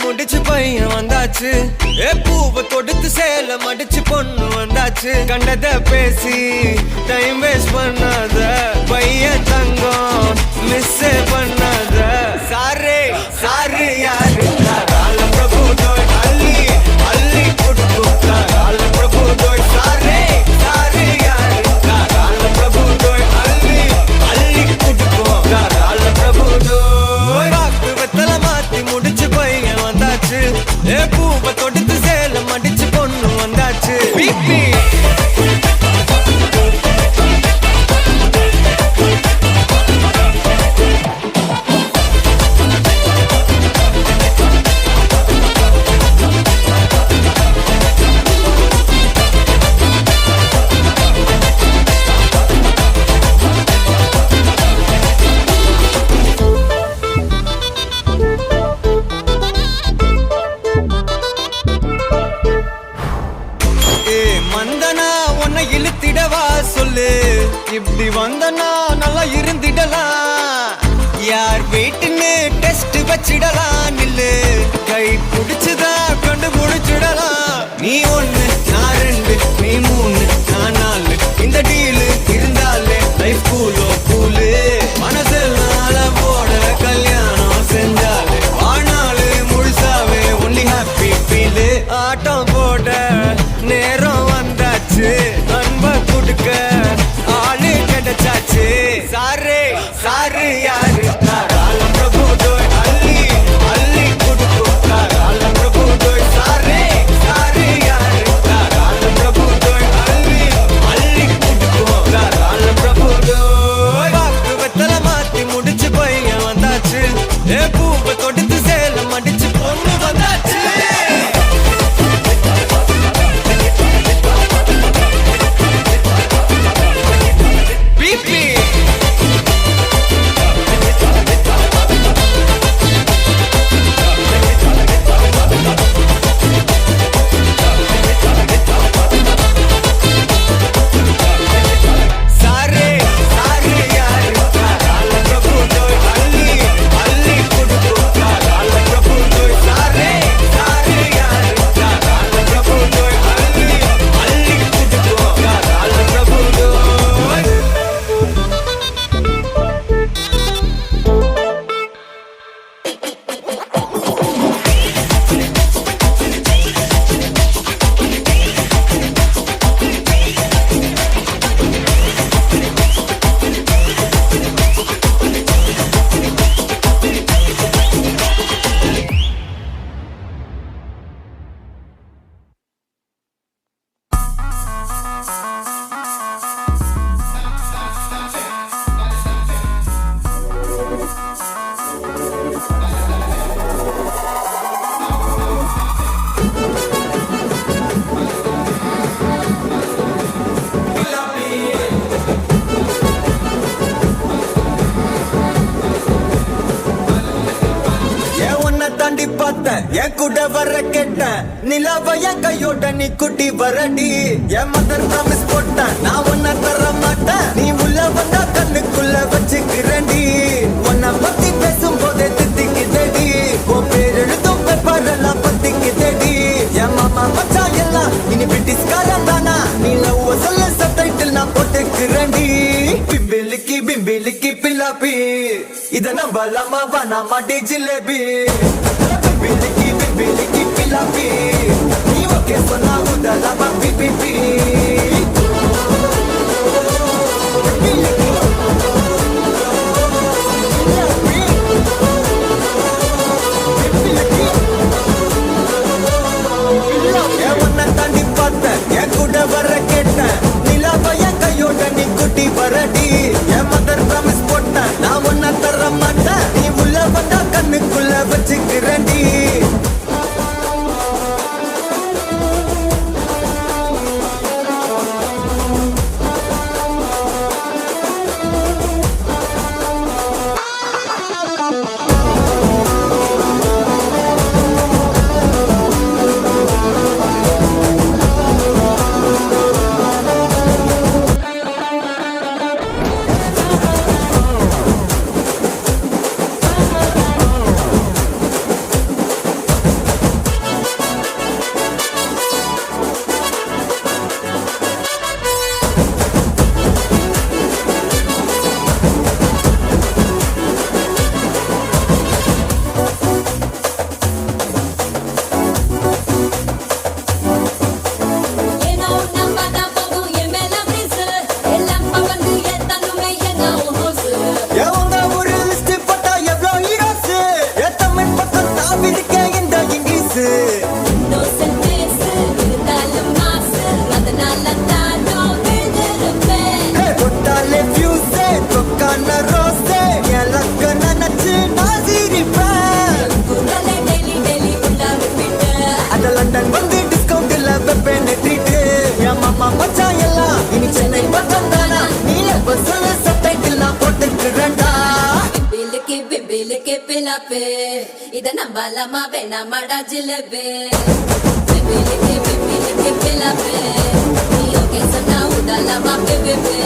முடிச்சு பையன் வந்தாச்சு, பூவை தொடுத்து சேல மடிச்சு பொண்ணு வந்தாச்சு. கண்டத பேசி டைம் வேஸ்ட் பண்ணாத, பையன் தங்கம் மிஸ் பண்ணாத. சாரே சாரு யாரு கால பிரபு தோய் அள்ளி அள்ளி புட்டு கால பிரபு தோய். சாரே சாரு யாரு கால பிரபு தோய் அள்ளி அள்ளி புட்டு கால பிரபு தோய். வாக்கு வெத்தல மாத்தி முடிச்சு பையன் வந்தாச்சு, ஏ பூவை தொடுத்து சேலம் அடிச்சு பொண்ணு வந்தாச்சு பிபி வந்தனா உன்னை இழுத்திடவா சொல்லு இப்படி வந்தனா நல்லா இருந்திடலாம் யார் வீட்டுன்னு டெஸ்ட் வச்சிடலாம் நில்லு கை பிடிச்சுதா கொண்டு முடிச்சிடலாம் நீ ஒண்ணு நான் ரெண்டு நீ மூணு நான் நாலு இந்த டீலு இருந்தாலே லைஃப் கூலோ கூலு மனசெல்லாம் போட கல்யாணம் செஞ்சாலே ஆனாலு முழுசாவே ஒன்லி ஹாப்பி ஃபீலு ஆட்டம் போட நேரம் வந்தாச்சு அன்ப கொடுக்க ஆளு கிடைச்சாச்சு சாரு சாரு யாரு தாராளம் பிரபு டோய் அள்ளி அள்ளி கொடுக்கும் தாராளம் பிரபு டோய் சாரு சாரு யாரு தாராளம் பிரபு டோய் அள்ளி அள்ளி கொடுக்கும் தாராளம் பிரபு டோய் வாக்கு வெத்தல மாத்தி முடிச்சு பையன் வந்தாச்சு ஏ பூவை தொடுத்து சேலம் அடிச்சு பொண்ணு வந்தாச்சு தாண்டி பார்த்த என் கூட வர கேட்ட நிலாவ என் கையோட நீ குட்டி வரடி என் மதர் ப்ராமிஸ் போட்ட நான் உன்ன தர மாட்டேன் நீ உள்ள வந்தா கண்ணுக்குள்ள வச்சுக்கிறேன்டி உன்னை பத்தி பேசும் போதே தித்திக்குதடி உன் பேர் எழுதும் பேப்பரெல்லாம் பத்திக்குதடி என் மாமா மச்சா எல்லாம் இனி பிரிட்டிஷ்காரன் தானா நீ லவ் சொல்ல சப்டைட்டில் நான் போட்டுக்கிறேன்டி பிம்பிலிக்கி பில்லாப்பி இத நம்பலாமா வேணாமா டி jalebi Biliki pilapi ni oke sona udala ba pipi தாண்டி பார்த்த என் கூட வர கேட்ட நிலாவ என் கையோட நீ குட்டி வரடி என் மதர் ப்ராமிஸ் போட்ட நான் உன்ன தர மாட்டேன் நீ உள்ள வந்தா கண்ணுக்குள்ள வச்சுக்கிறேன்டி Say பிலாப்பே இத நம்பலாமா வேணாமாடா ஜிலேபி பிபிலிக்கி பிலாப்பே நீ ஓகே சொன்னா உடலாமா PPP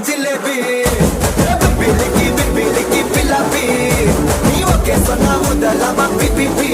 Jalebi, bibiliki pilapi, ni oke sana udalama pipipi.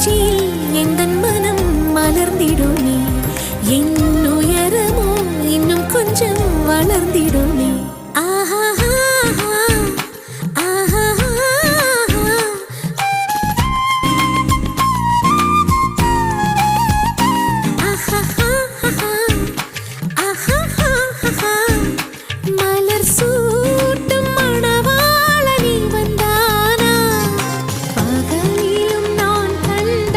உச்சியில் எந்தன் மனம் மலர்ந்திடுமே என் உயரமோ இன்னும் கொஞ்சம் வளர்ந்திடுமே ஆஹா மலர் சூட்டும் மணவாளனி வந்தானா பகலிலும் நான் கண்ட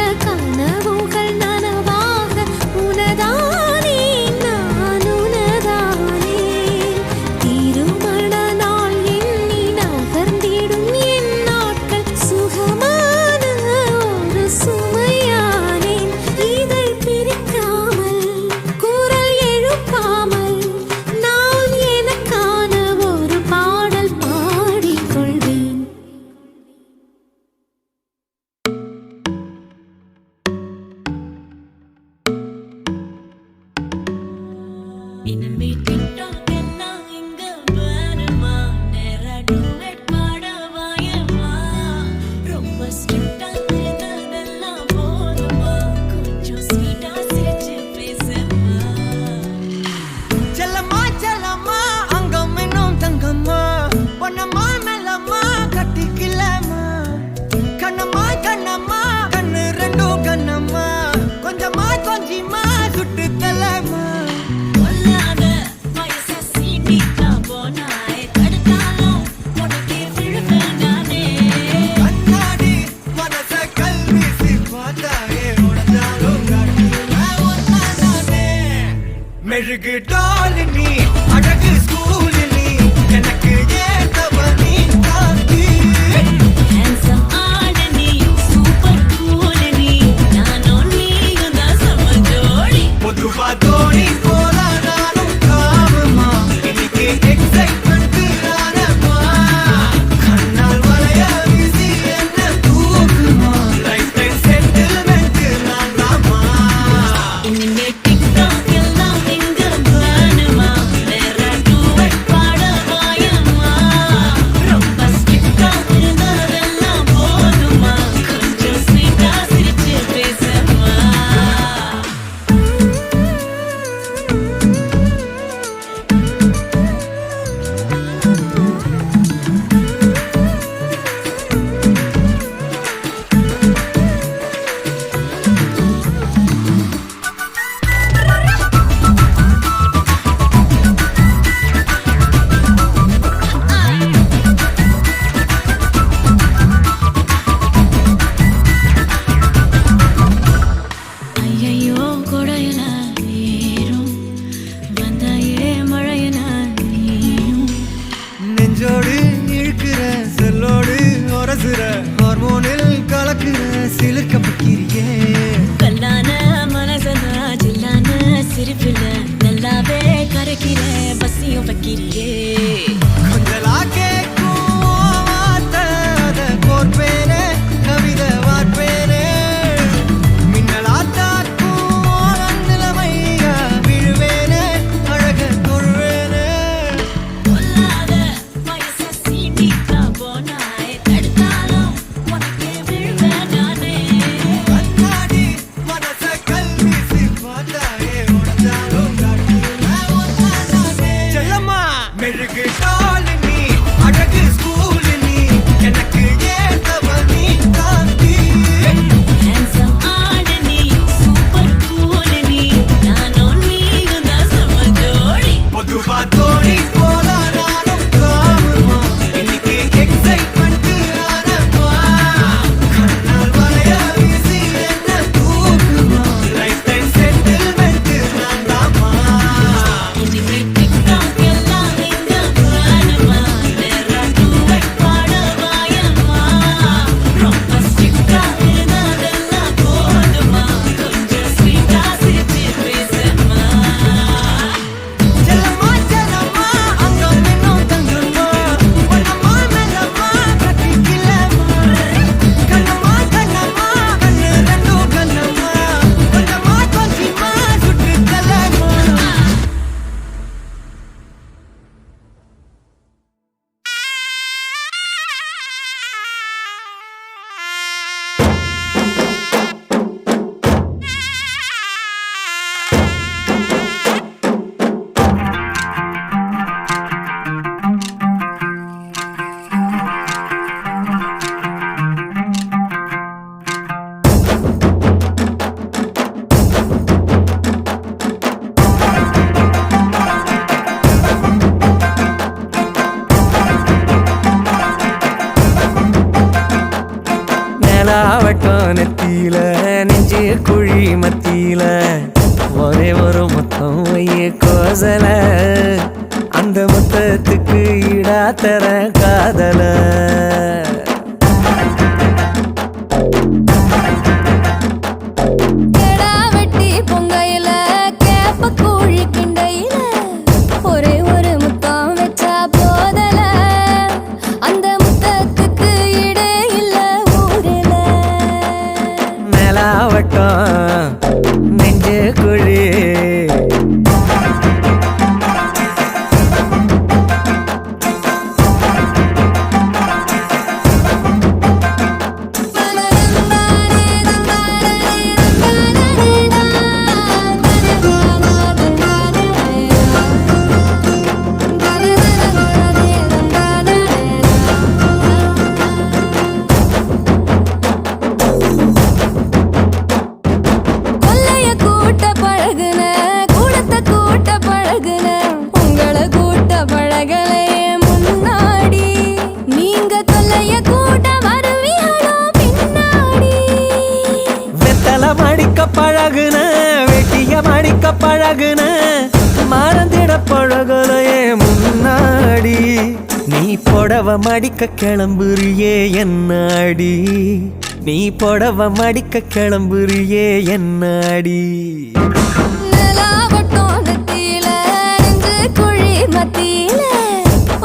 நிலாவட்டம் நெத்தியில நெஞ்சு குழி மத்தியில ஒரே ஒரு மொத்தம் வைய கோசல அந்த மொத்தத்துக்கு ஈடா தர காதல கெடா வெட்டி பொங்கையில கேப்ப கூழி கிண்டையில ஒரே ஒரு முத்தம் வச்சா போதல அந்த முத்தத்துக்கு இடே இல்ல ஊரில நிலாவட்டம் நெஞ்சு குழி கொல்லைய கூட்ட பழகுன கூடத்தை கூட்ட பழகுன உங்களை கூட்ட பழகலையே முன்னாடி நீங்க கொல்லைய கூட்ட வருவீங்களோ பின்னாடி வெத்தல மடிக்க பழகுன வெட்டிய மடிக்க பழகுன மறந்திட பழகலையே முன்னாடி நீ புடவ மடிக்க கிளம்புறியே என்னாடி நீ புடவ மடிக்க கிளம்புறியே என்னாடி நிலாவட்டம் நெத்தியில நெஞ்சு குழி மத்தியில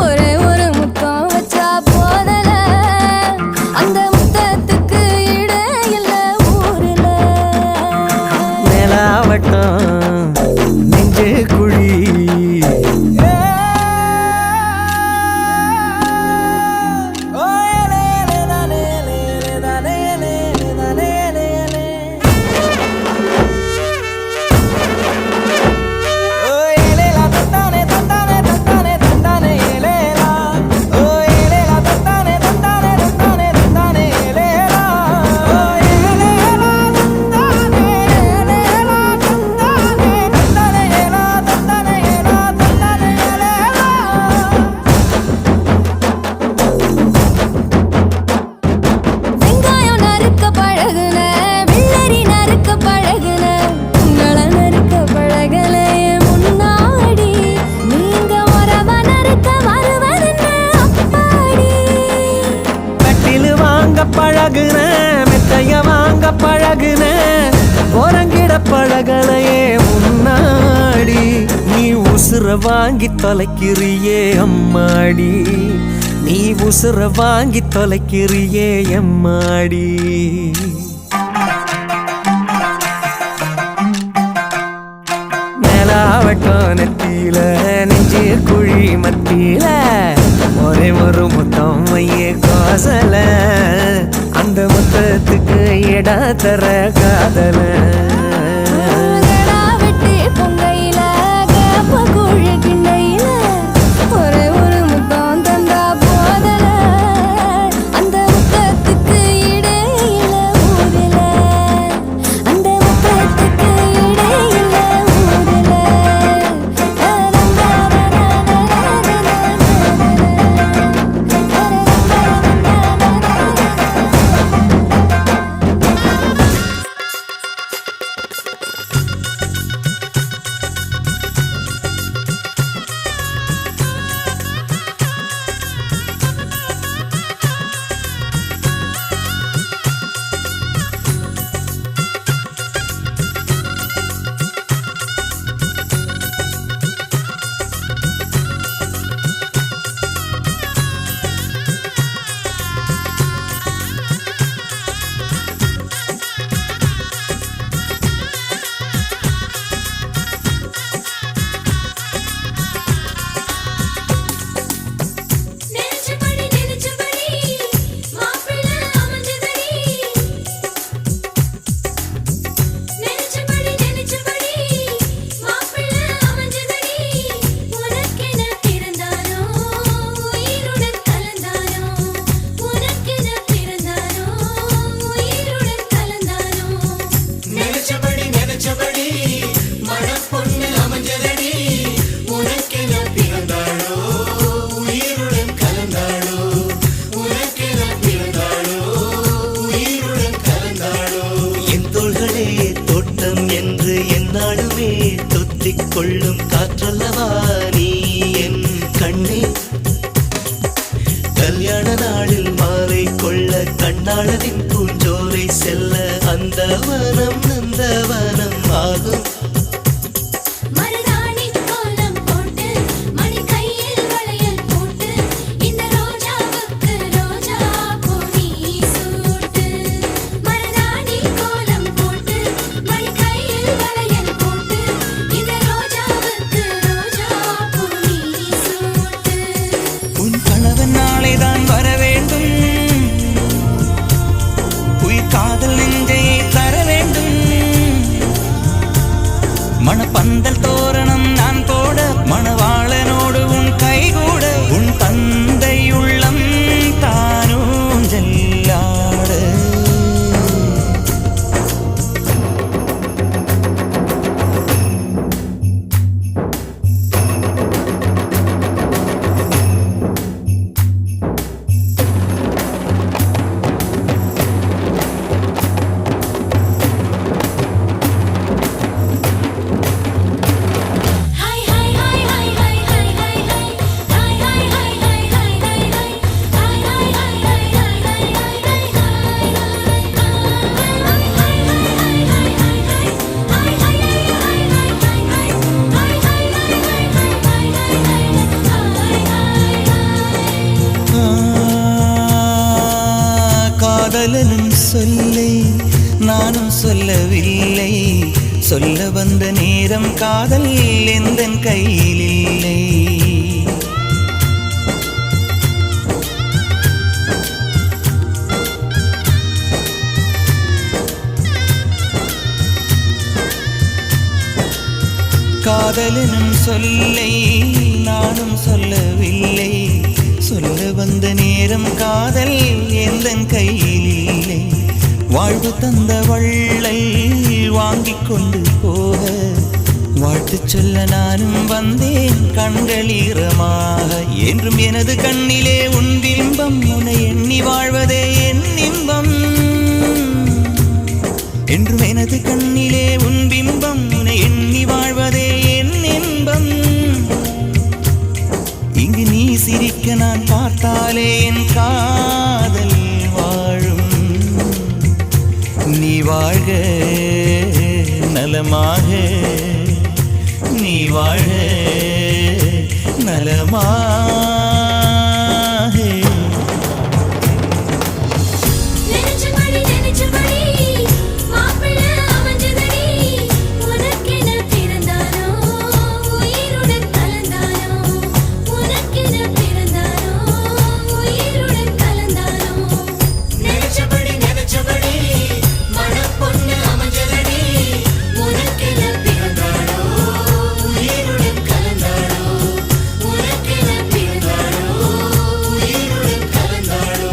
ஒரே ஒரு முத்தம் வச்சா போதல அந்த முத்தத்துக்கு இடே இல்ல ஊரில நிலாவட்டம் நெஞ்சு குழி வெங்காயம் நறுக்க பழகுன வெள்ளரி நறுக்க பழகுன உங்களை நறுக்க பழகலையே முன்னாடி நீங்க உறவ நறுக்க வருவதுன்னு அப்பாடி கட்டிலு வாங்க பழகுன மெத்தைய வாங்க பழகுன உறங்கிட பழகலையே முன்னாடி நீ உசுர வாங்கி தொலைக்கிறியே அம்மாடி நீ உசுர வாங்கி தொலைக்கிறியே எம்மாடி நிலாவட்டம் நெத்தியில நெஞ்சு குழி மத்தியில ஒரே ஒரு முத்தம் வைய கோசல அந்த முத்தத்துக்கு இட தர காதல கெடா வெட்டி பொங்கையில கேப்ப கூழி கிண்டையில ஒரே ஒரு முத்தம் தந்தா போதல அந்த முத்தத்துக்கு இடே இல்ல ஊரில அந்த முத்தத்துக்கு இடே இல்ல ஊரில அழகின் பூஞ்சோலை செல்ல அந்த வனம் நந்தவனம் ஆகும். மருதாணி கோலம் போட்டு மணி கையில் வளையல் போட்டு இந்த ரோஜாவுக்கு ரோஜா பூ நீ சூட்டு. மருதாணி கோலம் போட்டு மணி கையில் வளையல் போட்டு இந்த ரோஜாவுக்கு ரோஜா பூ நீ சூட்டு. உன் கணவன் நாளைதான் வர வேண்டும், உயிர் காதல் நெஞ்சையை தர வேண்டும். மணப்பந்தல் தோரணம் நான் போட மணவாளனோடு உன் கைகூட உன் தந்தை உள்ளம் தானும் ஜல்லாட. Hi hi hi hi hi hi hi hi hi hi hi hi hi hi hi hi hi hi காதலனும் சொல்லை நானும் சொல்லவில்லை, சொல்ல வந்த நேரம் காதல் எந்தன் கையில் இல்லை. காதலனும் சொல்லை நானும் சொல்லவில்லை, சொல்ல வந்த நேரம் காதல் எந்தன் கையில் இல்லை. வாழ்வு தந்த வள்ளல் வாங்கிக் கொண்டு போக வாழ்த்து சொல்ல நானும் வந்தேன் கண்கள் ஈரமாக. என்றும் எனது கண்ணிலே உன் பிம்பம், உன்னை எண்ணி வாழ்வதே என் இன்பம். என்றும் எனது கண்ணிலே உன் பிம்பம், உன்னை எண்ணி வாழ்வதே என் இன்பம். இங்கு நீ சிரிக்க நான் பார்த்தாலே என் காதல் வாழும். நீ வாழ்க நலமாக, நீ வாழ்க நலமாக. நினைச்சபடி மாப்பிள்ளை அமைஞ்சதடி. உனக்கென பிறந்தானோ உயிருடன் கலந்தானோ, உனக்கென பிறந்தானோ உயிருடன் கலந்தானோ. நினைச்சபடி மணப்பொண்ணு அமைஞ்சதடி. உனக்கென பிறந்தானோ உயிருடன் கலந்தானோ, உனக்கென பிறந்தானோ உயிருடன் கலந்தானோ.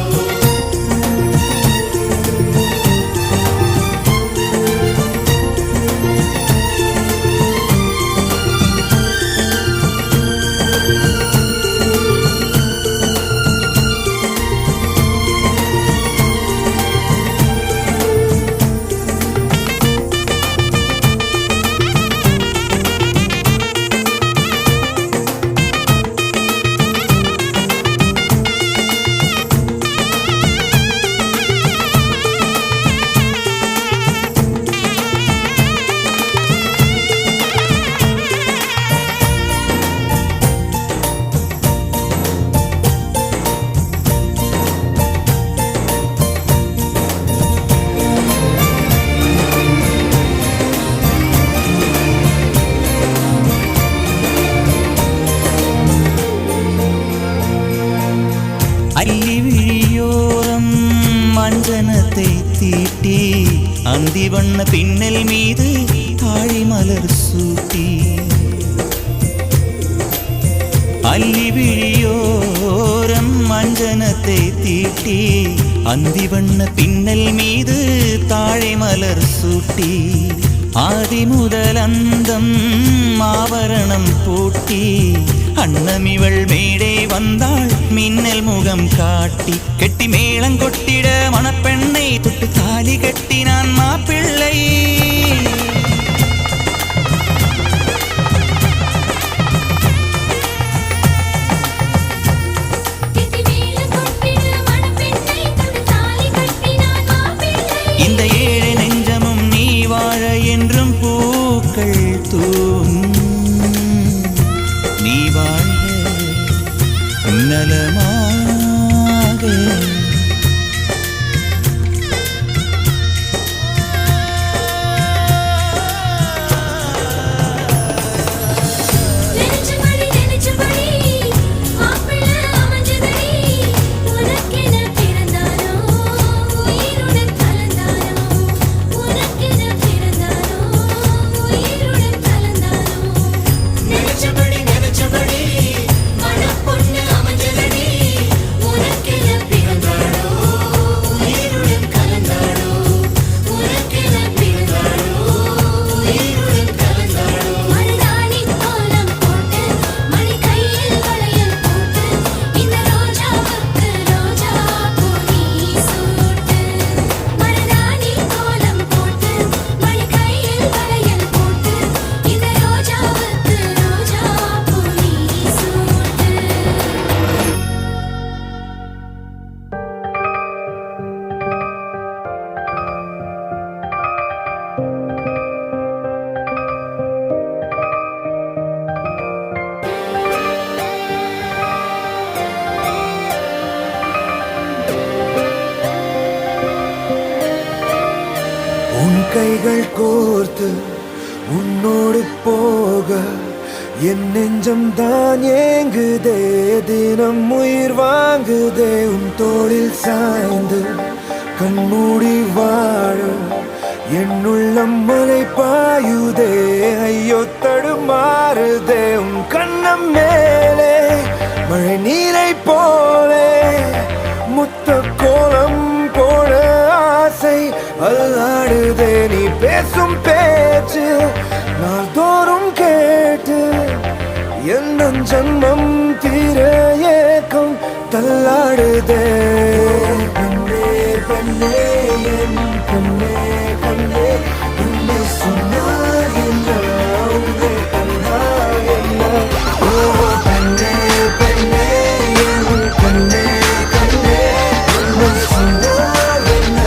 அள்ளி விழியோரம் மஞ்சனத்தை தீட்டி அந்தி வண்ண பின்னல் மீது தாழி மலர் சூட்டி. அள்ளி விழியோரம் மஞ்சனத்தை தீட்டி அந்தி வண்ண பின்னல் மீது தாழை மலர் சூட்டி. ஆதி முதல் அந்தம் ஆபரணம் பூட்டி அன்னமிவள் மேடை வந்தாள் மின்னல் முகம் காட்டி. கெட்டி மேளங்கொட்டிட மணப்பெண்ணை தொட்டு தாலி கட்டினான் மாப்பிள்ளை. கெட்டி மேளம் கொட்டிட மணப்பெண்ணை தொட்டு தாலி கட்டினான் நலமாக நினைச்சபடி நினைச்சபடி மாப்பிள்ளை அமைஞ்சதடி உனக்கென பிறந்தானோ உயிருடன் கலந்தானோ உனக்கென பிறந்தானோ உயிருடன் கலந்தானோ நினைச்சபடி நினைச்சபடி மனப்பொண்ணு அமைஞ்சதடி உனக்கென பிறந்தானோ உயிருடன் கலந்தானோ உனக்கென பிறந்தானோ உயிருடன் கலந்தானோ மருதாணி கோலம் போட்டு மணி கையில் வளையல் போட்டு இந்த ரோஜாவுக்கு ரோஜா பூ நீ சூட்டு மருதாணி கோலம் போட்டு மணி கையில் வளையல் போட்டு இந்த ரோஜாவுக்கு ரோஜா பூ நீ சூட்டு உன் கைகள் கோர்த்து உன்னோடு போக என் நெஞ்சம் தான் ஏங்குதே தினம் உயிர் வாங்குதே உன் தோளில் சாய்ந்து கண்மூடி வாழ என் உள்ளம் மலை பாயுதே ஐயோ தடுமாறுதே உன் கண்ணம் மேலே மழை நீரை போலே முத்த கோலம் போட ஆசை அல்லாடுதே நீ பேசும் பேச்சு நாள்தோறும் கேட்டு என் ஜன்மம் தீர ஏக்கம் தள்ளாடுதே கண்ணே கண்ணே என் கண்ணே கண்ணே உன்னை சொன்னால் என்ன உன்னை கண்டால் என்ன ஓ கண்ணே கண்ணே என் கண்ணே கண்ணே உன்னை சொன்னால் என்ன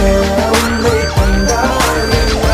உன்னை கண்டால் என்ன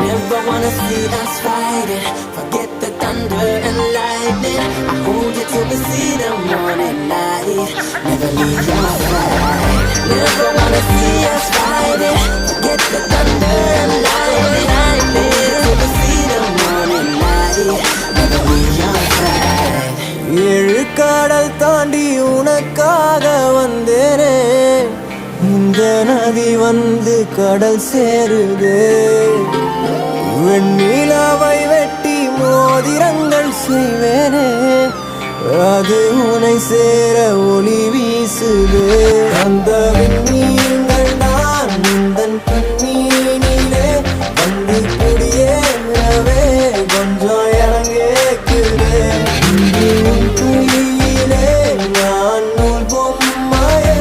Never wanna see us fighting. Forget the thunder and lightning. I hold you till we see the morning light. Never leave your side. Never wanna see us fighting. Forget the thunder and lightning. Till we see the morning light. Never leave your side. ஏழு கடல் தாண்டி உனக்காக வந்தேனே இந்த நதி வந்து கடல் சேருதே வெண்ணிலாவை வெட்டி மோதிரங்கள் செய்வேனே அது உனை சேர ஒளி வீசுதே அந்த விண்மீன்கள் நான் உந்தன் கண்ணீனிலே வந்து குடியேறவே கொஞ்சம் இறங்கேக்குதே உன் கையிலே நான் நூல் பொம்மையே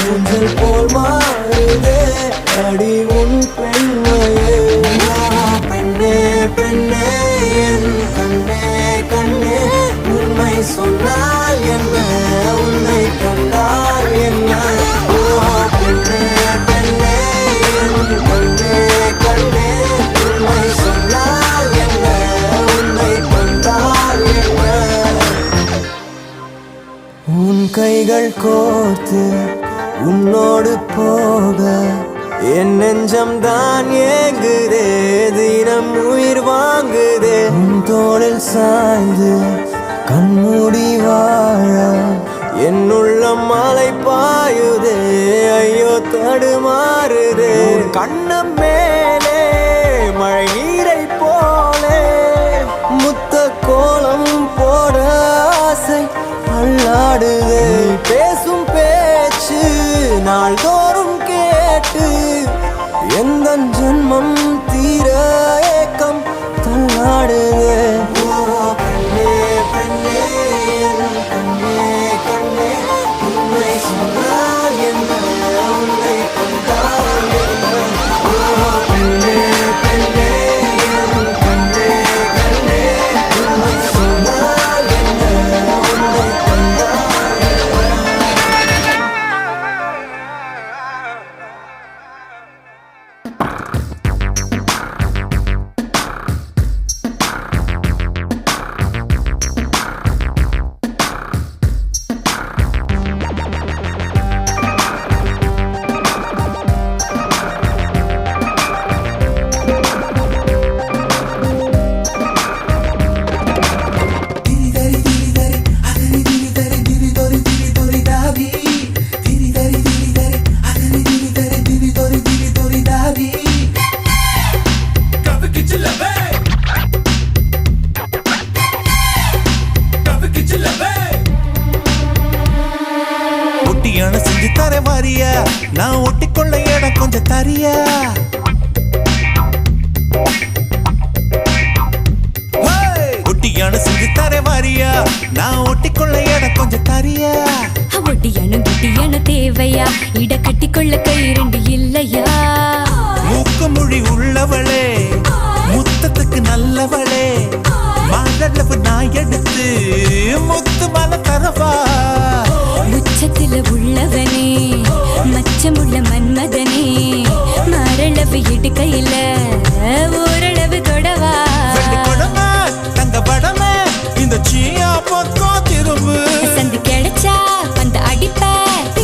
ஊஞ்சல் போல் மாறுதே அடி உன் பெண்மையே பெண்ணே பெண்ணே என் கண்ணே கண்ணே உண்மை சொன்னால் என்ன உன்னை கண்டால் என்ன ஓ பெண்ணே பெண்ணே என் கண்ணே கண்ணே உண்மை சொன்னால் என்ன உன்னை கண்டால் என்ன உன் கைகள் கோர்த்து உன்னோடு போக என் நெஞ்சம் தான் ஏங்குதே தினம் உயிர் வாங்குதே உன் தோளில் சாய்ந்து கண்மூடி வாழ என் உள்ளம் மலை பாயுதே ஐயோ தடுமாறுதே கண்ணம் மேலே மழை நீரை போலே முத்த கோலம் போட ஆசை அல்லாடுதே பேசும் பேச்சு நாள்தோறும் கேட்டு எந்த ஜன்மம் தீர ஏக்கம் தள்ளாடுதே ஓ பெண்ணே செஞ்சு தர வாரியா நான் ஒட்டிக்கொள்ள இடம் கொஞ்சம் தரியா ஒட்டியான செஞ்சு தர வாரியா நான் ஒட்டிக்கொள்ள இடம் கொஞ்சம் தரியா ஒட்டியானும் கிட்டியானும் தேவையா இட கட்டிக்கொள்ள கை இரண்டு இல்லையா மூக்கு மொழி உள்ளவளே முத்தத்துக்கு நல்லவளே மாதளவு நான் எடுத்து முத்து மலை தரவா உச்சத்துல உள்ளவனே மச்சமுள்ள மன்மதனே மாரளவு இடுக்கையில ஓரளவு தொடவா கொடுமை தங்க படமே இந்த சீயா பொத்தோ திரும்பு சந்து கிடைச்சா அந்த அடிப்ப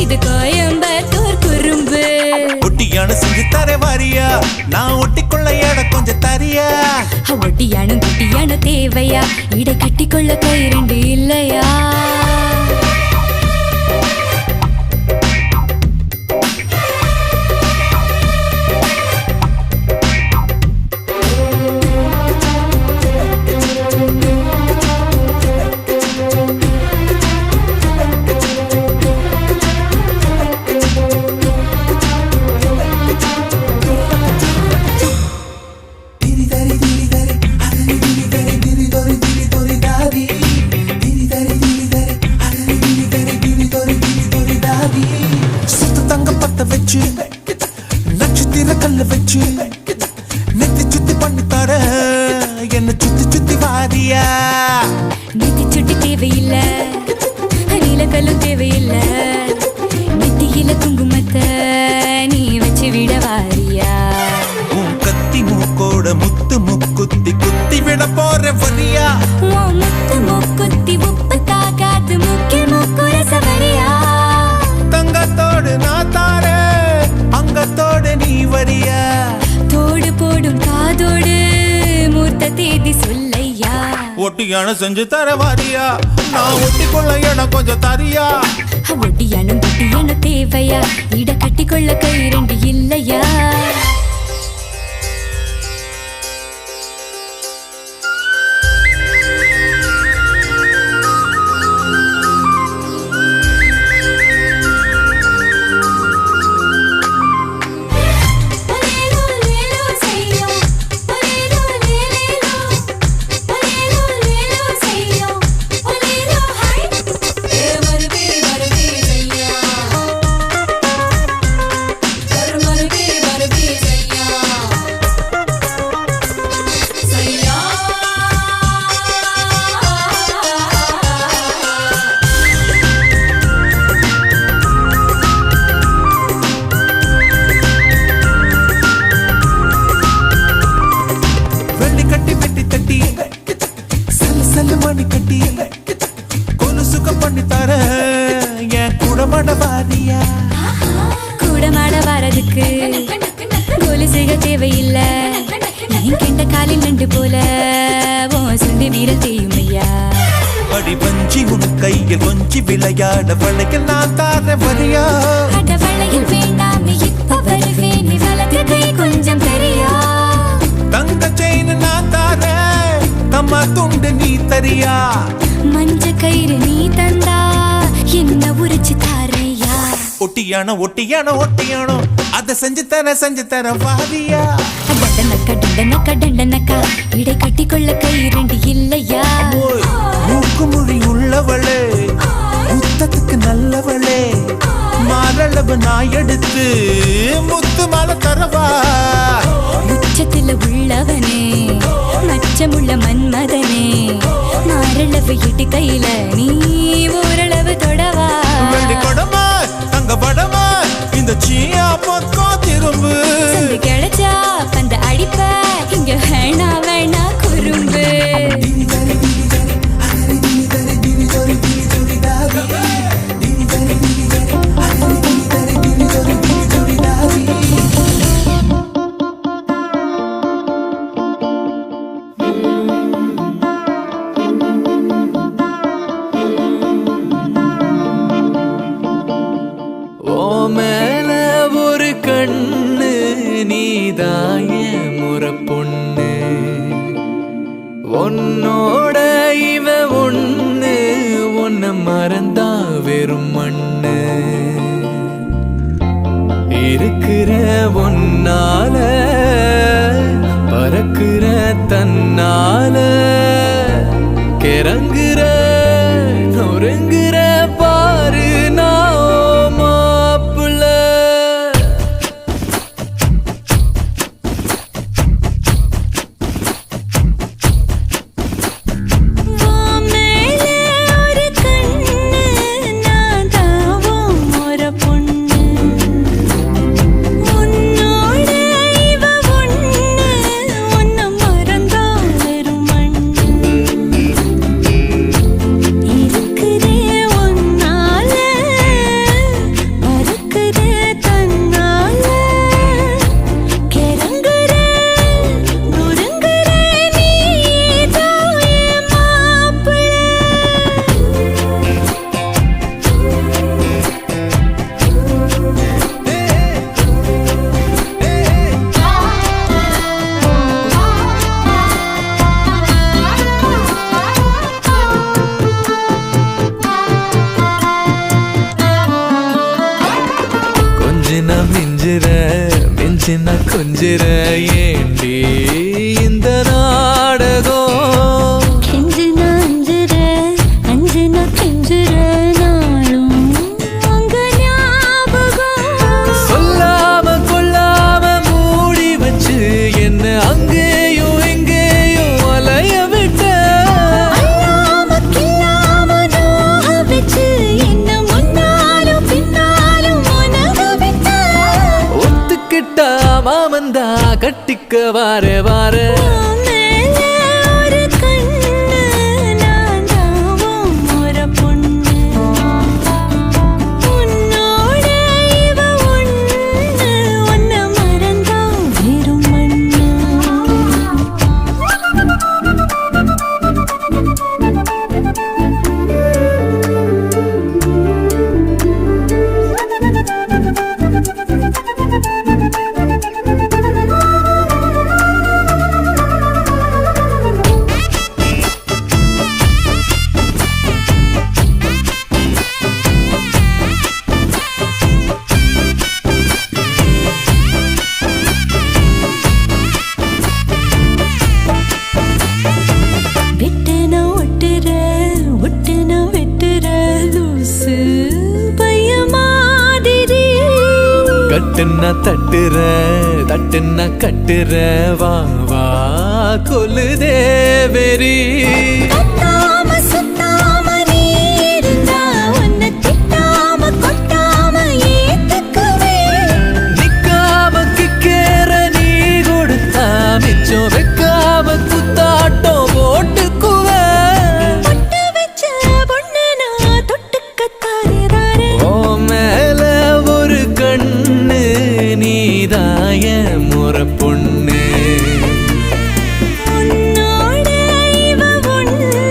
இது கோயம்பத்தூர் குறும்பு ஒட்டியான செஞ்சு தர வாரியா நான் ஒட்டிக்கொள்ள இடம் கொஞ்சம் தரியா ஒட்டியானும் குட்டியானும் தேவையா இட கட்டிக்கொள்ள கை இரண்டு இல்லையா வச்சு நட்சத்திர கல்ல வச்சு நெத்தி சுத்தி பண்ணி தர என்ன சுத்தி சுத்தி வாரியா நெத்தி சுட்டி தேவையில்ல நீலக்கல்லும் தேவையில்ல நெத்தியில குங்குமத்தை நீ வச்சு விட வாரியா உன் கத்தி மூக்கோட முத்து முக்குத்தி குத்தி விட போற வரியா முத்து முக்குத்தி உப்பு தாக்காத்து முக்கில் முக்குற சவரியா தங்கத்தோடு நான் தாரே அங்கத்தோடு நீ வரியா தோடு போடும் காதோடு மூர்த்த தேதி சொல்லையா ஒட்டியான செஞ்சு தர வாரியா நான் ஒட்டிக்கொள்ள இடம் கொஞ்சம் தரியா ஒட்டியானும் குட்டியானும் தேவையா இட கட்டிக்கொள்ள கை இரண்டு இல்லையா மணி கட்டி கொலுசுக பண்ணி தர என் கூடமாட வாரியா கூடமாட வரதுக்கு கொலுசுக தேவையில்ல என் கெண்ட காலில் நண்டு போல சுண்டி வீர செய்யுமையா அடி பஞ்சி உன் கையில் கொஞ்சி விளையாட வளையில் நான் தார வரியா அட வளையில் வேண்டாம் இப்ப வருவேன் நீ வலது கை கொஞ்சம் பெரியா தங்க செயின் நான் தார தம்மா துண்டு நீ தரியா மஞ்ச கயிறு நீ தந்தா என்ன உரிச்சு தாரையா ஒட்டியானோ ஒட்டியானோ ஒட்டியானோ அத செஞ்சு தர வாரியா டண்டனக்கா டண்டனக்கா இடை கட்டிக்கொள்ள கை இரண்டு இல்லையா மூக்கு மொழி உள்ளவளே முத்தத்துக்கு நல்லவளே மாரளவு நான் எடுத்து முத்து மாலை தரவா உச்சத்துல உள்ளவனே மச்சமுள்ள மன்மதனே மாரளவு இட்டு கையில நீ ஓரளவு தொடவா கொடமா தங்க படமா இந்த சீயா பொத்தோ திரும்பு கிடைச்சா அந்த அடிப்ப இங்க வேணா வேணா குறும்பு மேல ஒரு கண்ணு நீதாய முறை பொண்ணு உன்னோட இவ ஒண்ணு உன்னை மறந்தா வெறும் மண்ணு இருக்கிற ஒன்னால பறக்கிற தன்னால கிறங்குற நொறுங்குற பாரு நான் மாப்பிள்ள. வாமேலே ஒரு கண்ணு நான் தாவும் ஒரு பொண்ணு உன்னோட இவ ஒண்ணு உன்னை மறந்தா வெறும் மண்ணு இருக்குதே ஒன்னால மறுக்குதே தன்னால கிறங்குற நொறுங்குற நீதான் என் மாப்பிள்ளை. கொஞ்சின மிஞ்சிற மிஞ்சின கொஞ்சிற ஏண்டி இந்த நாடகம். கெஞ்சின அஞ்சுற அஞ்சின கெஞ்சுற நாளும் உங்க ஞாபகம். சொல்லாம கொள்ளாம மூடி வச்சு என்ன அங்கேயும் எங்கேயும் அலைய விட்ட. அல்லாம கில்லாம நோக வச்சு என்ன முன்னாலும் பின்னாலும் உனக விட்ட. ஒத்துக்கிட்டா மாமந்தா கட்டிக்க வார வார. மேல ஒரு கண்ணு நான் தாவும் ஒரு பொண்ணு உன்னோட இவ ஒண்ணு உன்னை மறந்தா வெறும் மண்ணு. வெட்டுன ஒட்டுற ஒட்டுன வெட்டுற லூசு பைய மாதிரி. கட்டுன்னா தட்டுற தட்டுன்னா கட்டுற வா வா கொல்லுதே வெறி. கத்தாம சுத்தாம நீ இருந்தா உன்னை திட்டாம கொட்டாம ஏத்துக்குவேன். நிக்காம கிக்கேற நீ கொடுத்தா மிச்சம் வைக்காம குத்தாட்டம் போட்டுக்குவேன். பொட்டு வச்ச பொண்ணு நான் தொட்டுக்கத்தாரே. ஓ மேல ஒரு கண்ணு நீதாய முறை பொண்ணு. உன்னோட இவ ஒண்ணு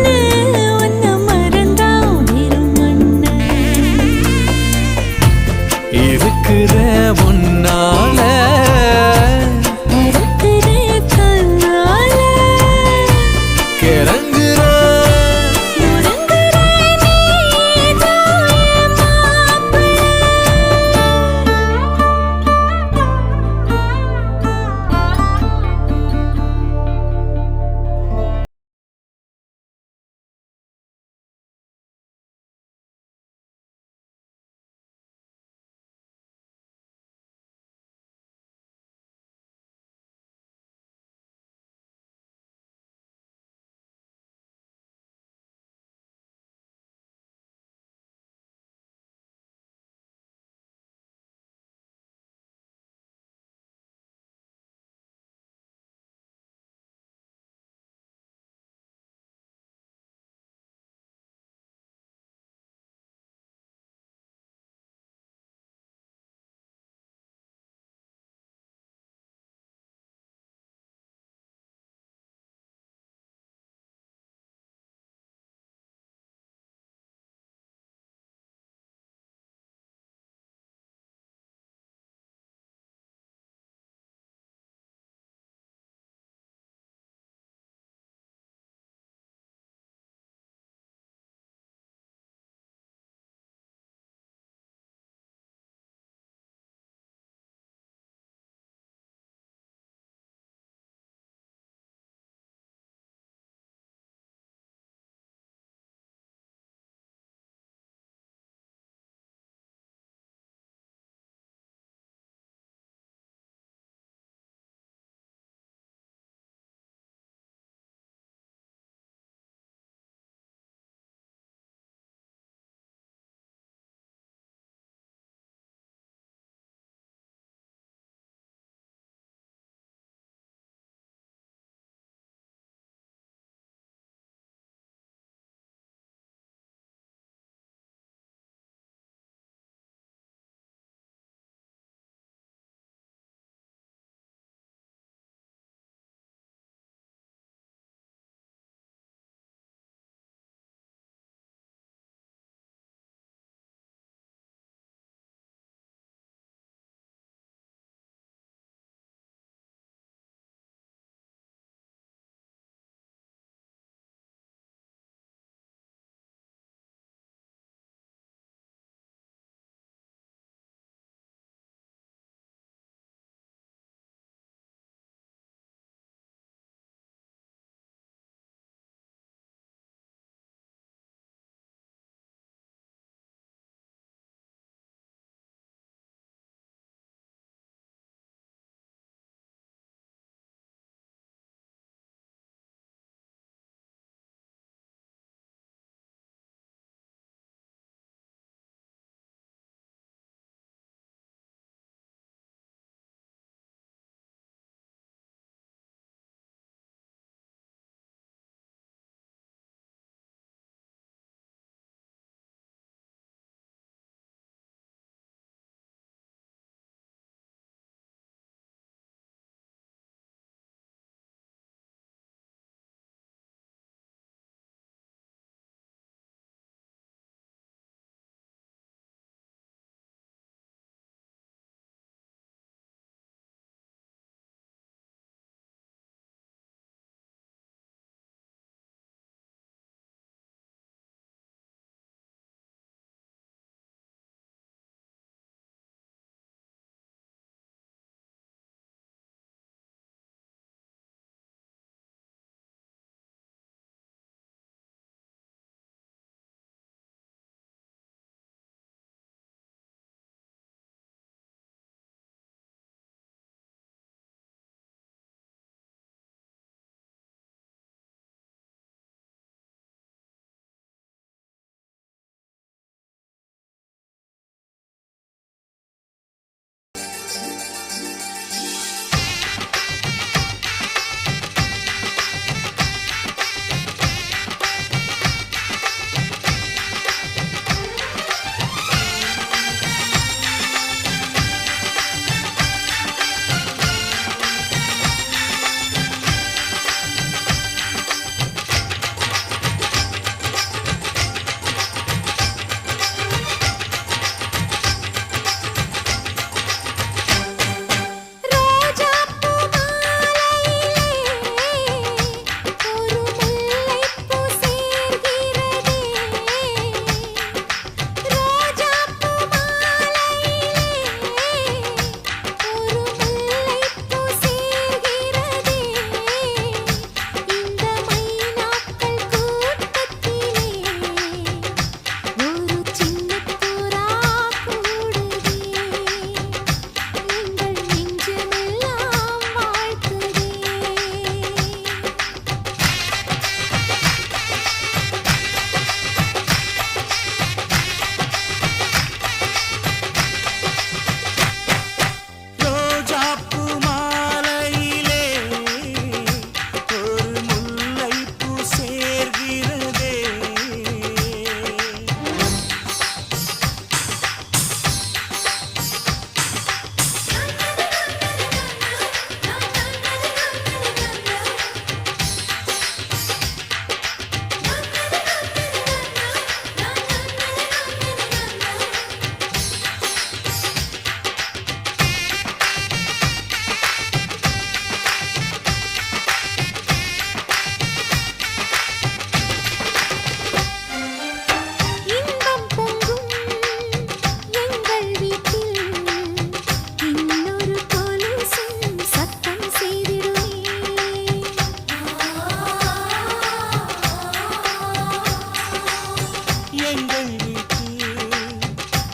எங்கள் வீட்டு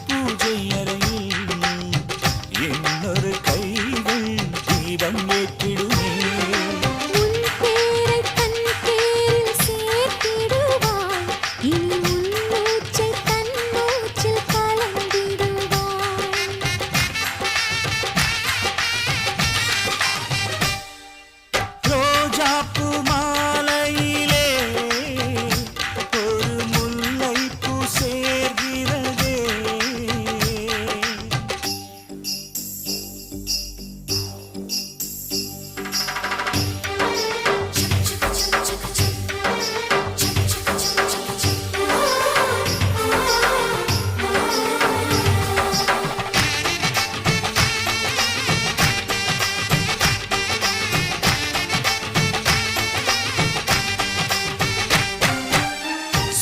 பூஜை அறையில் இன்னொரு கைகள் தீபம் ஏற்றிடுமே. உன் பேரை தன் பேரில் சேர்த்திடுவாய், இனி உன் மூச்சை தன் மூச்சில் கலந்திடுவாய். ரோஜாப்பூ மாலையிலே ஒரு முல்லைப்பூ சேர்கிறதே.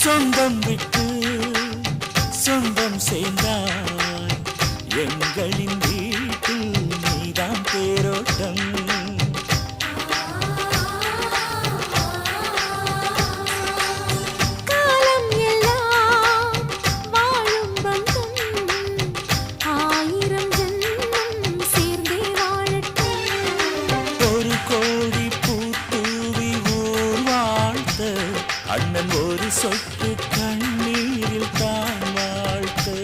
சொந்தம் விட்டு சொந்தம் சேர்ந்தாய், எங்களின் வீட்டில் நீதான் தேரோட்டம். காலம் எல்லாம் வாழும் பந்தம், ஆயிரம் ஜென்மம் சேர்ந்தே வாழட்டும். ஒரு கோடி பூத்தூவி ஊர் வாழ்த்த, அண்ணன் ஒரு சொட்டு கண்ணீரில் தான் வாழ்த்து.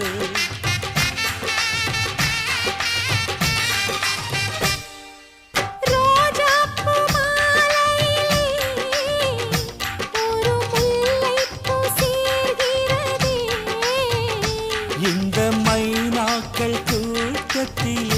ரோஜாப்பூ மாலையிலே ஒரு முல்லைப்பூ சேர்கிறதே. இந்த மைனாக்கள் கூட்டத்திலே